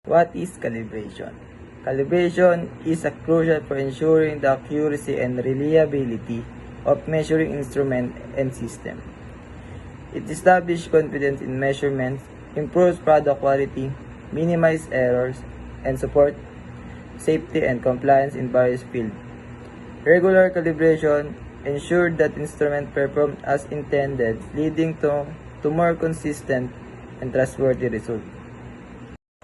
What is calibration? Calibration is crucial for ensuring the accuracy and reliability of measuring instrument and system. It establishes confidence in measurements, improves product quality, minimizes errors, and support safety and compliance in various fields. Regular calibration ensures that instruments perform as intended, leading to more consistent and trustworthy results.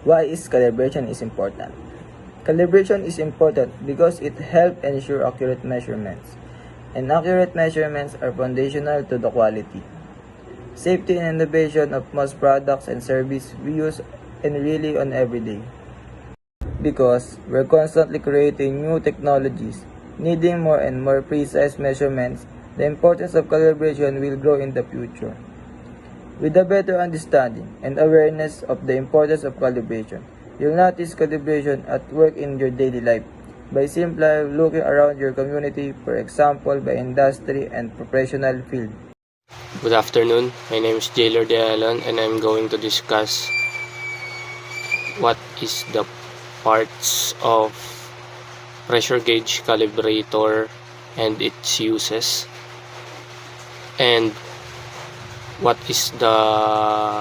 Why is calibration is important? Calibration is important because it helps ensure accurate measurements, and accurate measurements are foundational to the quality, safety, and innovation of most products and services we use and rely on every day. Because we're constantly creating new technologies, needing more and more precise measurements, the importance of calibration will grow in the future. With a better understanding and awareness of the importance of calibration, you'll notice calibration at work in your daily life by simply looking around your community, for example, by industry and professional field. Good afternoon, my name is Jaylor De Alon and I'm going to discuss what is the parts of pressure gauge calibrator and its uses, and what is the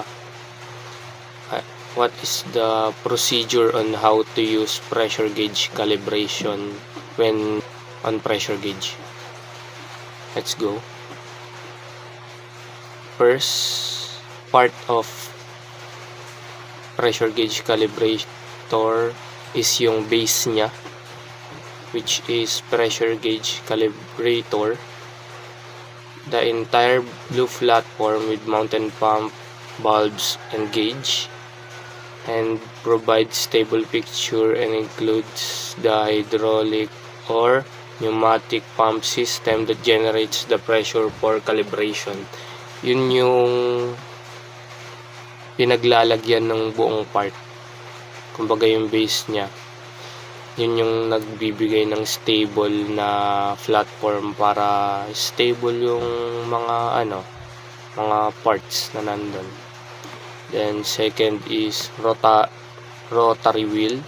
procedure on how to use pressure gauge calibration when on pressure gauge. Let's go. First part of pressure gauge calibrator is yung base niya, which is pressure gauge calibrator. The entire blue platform with mounted pump, bulbs, and gauge, and provides stable picture and includes the hydraulic or pneumatic pump system that generates the pressure for calibration. Yun yung pinaglalagyan ng buong part, kumbaga yung base niya. Yun yung nagbibigay ng stable na platform para stable yung mga parts na nandun. Then second is rotary wheel.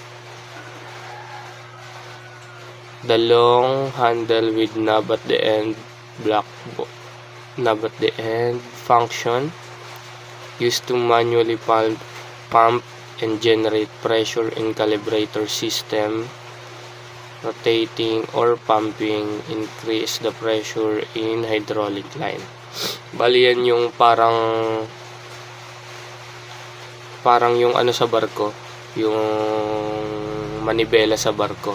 The long handle with knob at the end, function used to manually pump and generate pressure in calibrator system. Rotating or pumping increase the pressure in hydraulic line. Bali yan yung parang yung sa barko, yung manibela sa barko.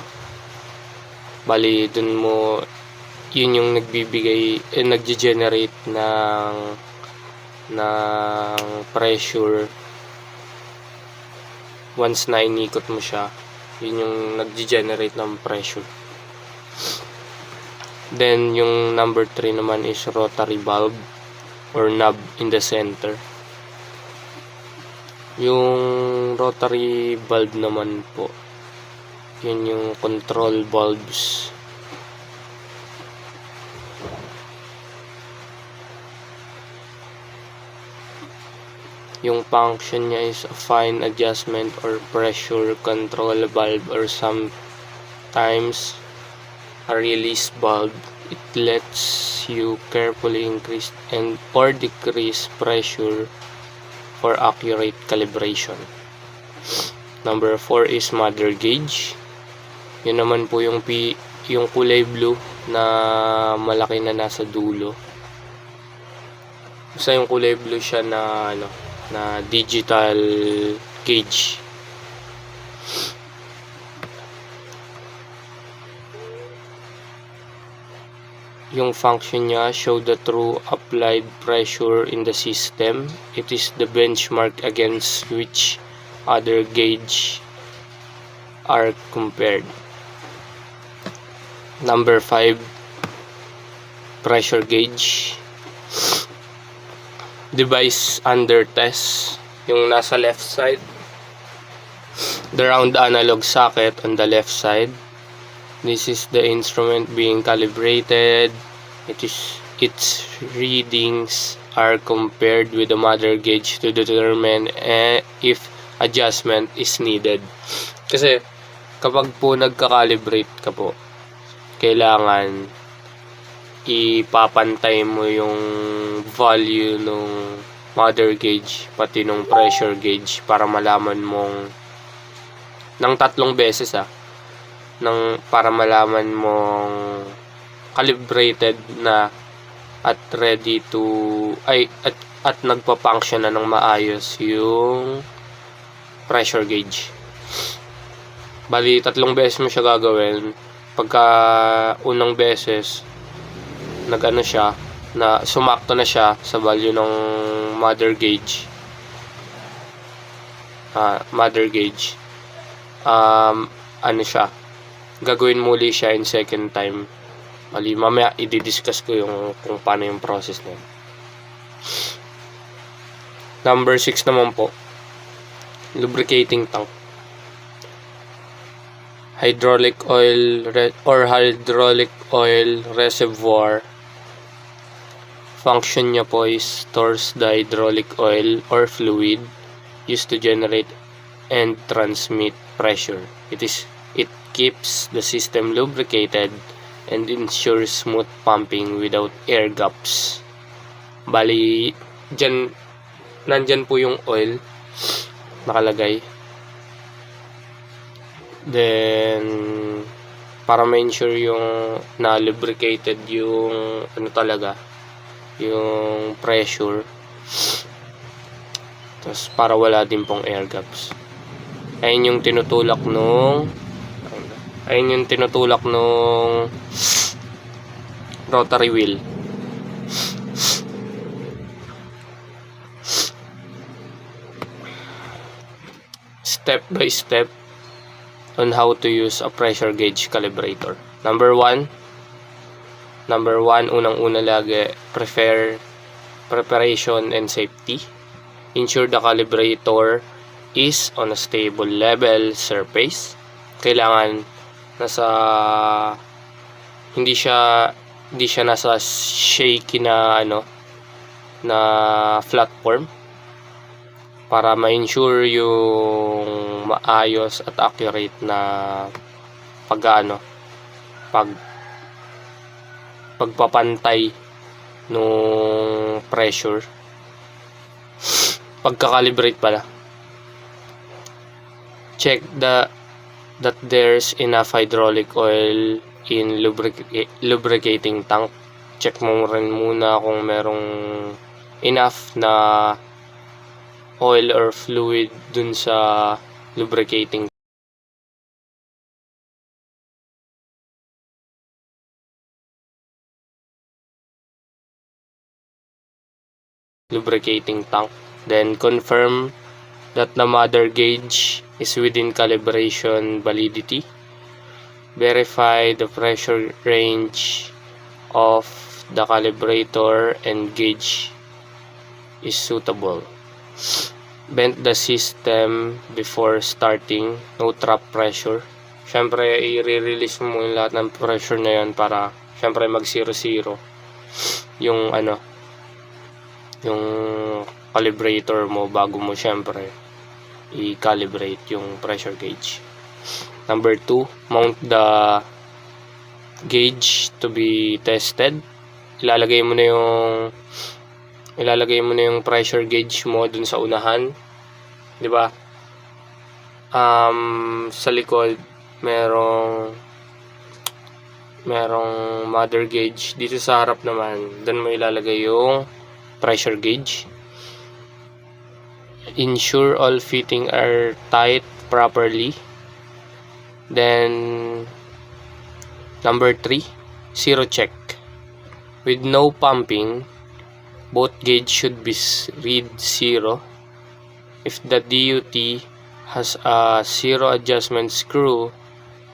Bali dun mo, yun yung nagge-generate ng pressure. Once na inikot mo siya, yun yung nag-generate ng pressure. Then yung number 3 naman is rotary bulb or knob in the center. Yung rotary bulb naman po, yun yung control bulbs. Yung function niya is a fine adjustment or pressure control valve, or sometimes a release valve. It lets you carefully increase and or decrease pressure for accurate calibration. Number 4 is mother gauge. Yun naman po yung kulay blue na malaki na nasa dulo. Basta yung kulay blue siya na digital gauge. Yung function niya show the true applied pressure in the system. It is the benchmark against which other gauge are compared. Number 5, pressure gauge. Device under test, yung nasa left side, the round analog socket on the left side. This is the instrument being calibrated. Its readings are compared with the mother gauge to determine if adjustment is needed. Kasi kapag po nagka-calibrate ka po, kailangan ipapantay mo yung value ng mother gauge pati nung pressure gauge para malaman mong ng 3 beses para malaman mong calibrated na at ready to at nagpa-function na ng maayos yung pressure gauge. Bali 3 beses mo siya gagawin. Pagka unang beses nagano siya na sumakto na siya sa value ng mother gauge, ano siya, gagawin muli siya in second time. Bali mamaya i-discuss ko kung paano yung process na yun. Number 6 naman po, lubricating tank. Hydraulic oil reservoir. Function niya po is stores the hydraulic oil or fluid used to generate and transmit pressure. It keeps the system lubricated and ensures smooth pumping without air gaps. Bali, nandyan po yung oil nakalagay. Then, para ma-ensure yung na-lubricated yung yung pressure. Tapos para wala din pong air gaps. Ayun yung tinutulak nung rotary wheel. Step by step on how to use a pressure gauge calibrator. Number one, unang-una lagi, preparation and safety. Ensure the calibrator is on a stable level surface. Kailangan hindi siya nasa shaky na platform para ma-ensure yung maayos at accurate na pagpapantay nung pressure. Pagka-calibrate pala, check that there's enough hydraulic oil in lubricating tank. Check mo rin muna kung merong enough na oil or fluid dun sa lubricating tank. Then confirm that the mother gauge is within calibration validity. Verify the pressure range of the calibrator and gauge is suitable. Vent the system before starting. No trap pressure. Syempre i-release mo yung lahat ng pressure na yun para syempre mag 0-0 yung yung calibrator mo bago mo syempre i-calibrate yung pressure gauge. Number 2, mount the gauge to be tested. Ilalagay mo na yung pressure gauge mo dun sa unahan, di ba? Sa likod merong mother gauge. Dito sa harap naman, dun mo ilalagay yung pressure gauge. Ensure all fitting are tight properly. Then number 3, zero check. With no pumping, both gauge should be read 0. If the DUT has a 0 adjustment screw,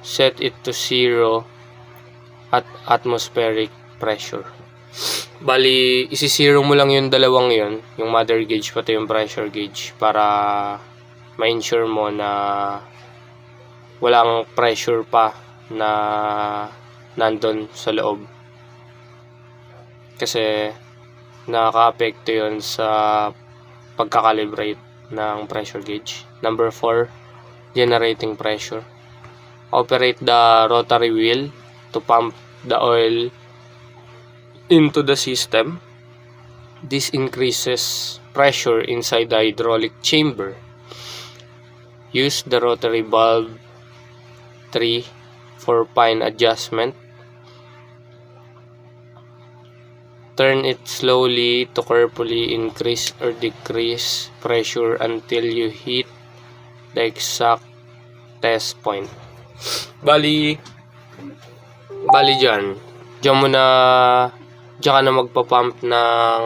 set it to 0 at atmospheric pressure. Bali, isi-zero mo lang yung dalawang yon, yung mother gauge pati yung pressure gauge, para ma-ensure mo na walang pressure pa na nandun sa loob. Kasi nakaka-apekto yun sa pagka-calibrate ng pressure gauge. Number 4, generating pressure. Operate the rotary wheel to pump the oil into the system. This increases pressure inside the hydraulic chamber. Use the rotary valve 3 for fine adjustment. Turn it slowly to carefully increase or decrease pressure until you hit the exact test point. Bali dyan. Diyan ka na magpapump ng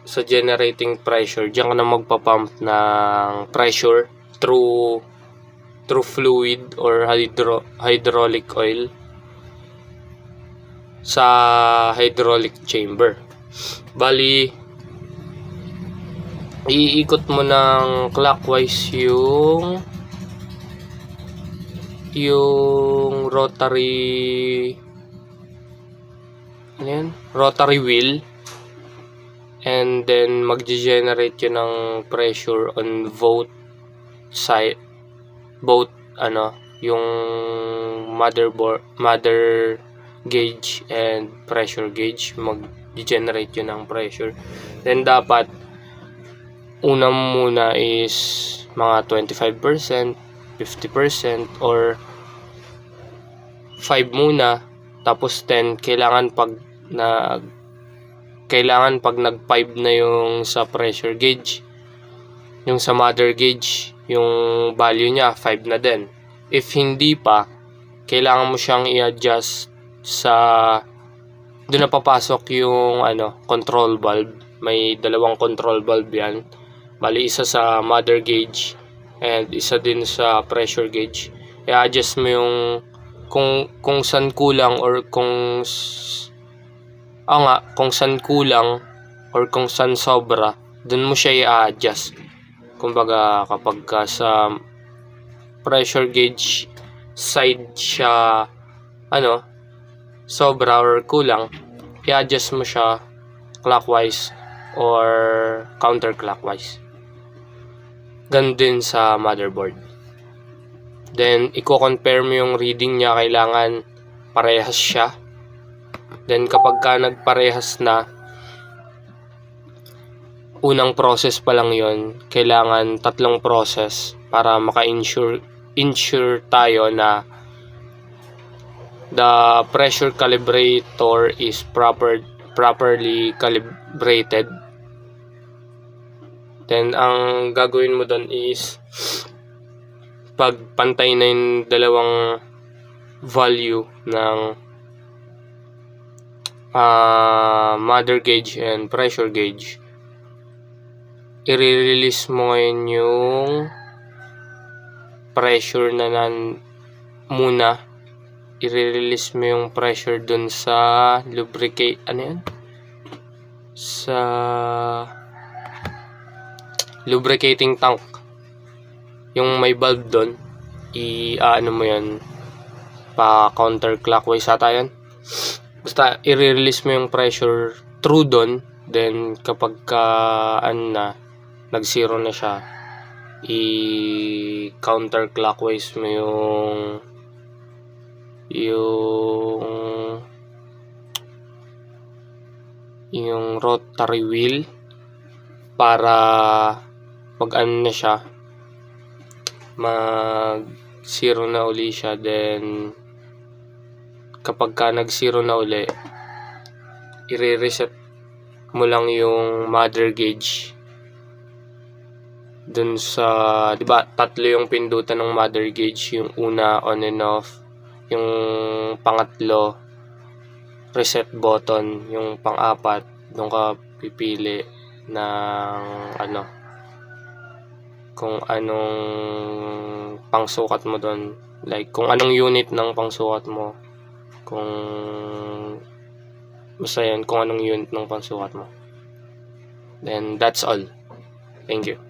sa generating pressure. Diyan ka na magpapump ng pressure through fluid or hydraulic oil sa hydraulic chamber. Bali, iikot mo ng clockwise yung rotary rotary wheel, and then magge-generate yun ng pressure on both side, yung mother gauge and pressure gauge, mag-generate yun ng pressure. Then dapat una muna is mga 25%, 50% or 5 muna, tapos 10 kailangan pag nag 5 na yung sa pressure gauge, yung sa mother gauge, yung value niya 5 na din. If hindi pa, kailangan mo siyang i-adjust doon na papasok yung control valve. May dalawang control valve yan. Bali, isa sa mother gauge and isa din sa pressure gauge. I-adjust mo yung kung saan kulang or kung saan kulang or kung saan sobra, doon mo siya i-adjust. Kumbaga, kapag sa pressure gauge side siya sobra or kulang, i-adjust mo siya clockwise or counterclockwise. Ganun din sa motherboard. Then, i-compare mo yung reading niya, kailangan parehas siya. Then, kapag ka nagparehas na, unang process pa lang yon, kailangan 3 process para maka-ensure tayo na the pressure calibrator is properly calibrated. Then, ang gagawin mo doon is pagpantay na yung dalawang value ng mother gauge and pressure gauge, i-release mo ngayon yung pressure muna. I-release mo yung pressure dun sa sa lubricating tank, yung may valve doon. Mo yan pa counterclockwise ata yan. Basta i-release mo yung pressure through doon. Then kapag nag-zero na siya, i-counterclockwise mo yung rotary wheel para pag na siya, mag-zero na uli siya. Then kapag nag-zero na uli, i-reset mo lang yung mother gauge dun sa, diba, 3 yung pindutan ng mother gauge. Yung una, on and off. Yung pangatlo, reset button. Yung pang-apat, doon ka pipili ng kung anong pangsukat mo doon. Like, kung anong unit ng pangsukat mo. Basta yan, kung anong unit ng pangsukat mo. Then, that's all. Thank you.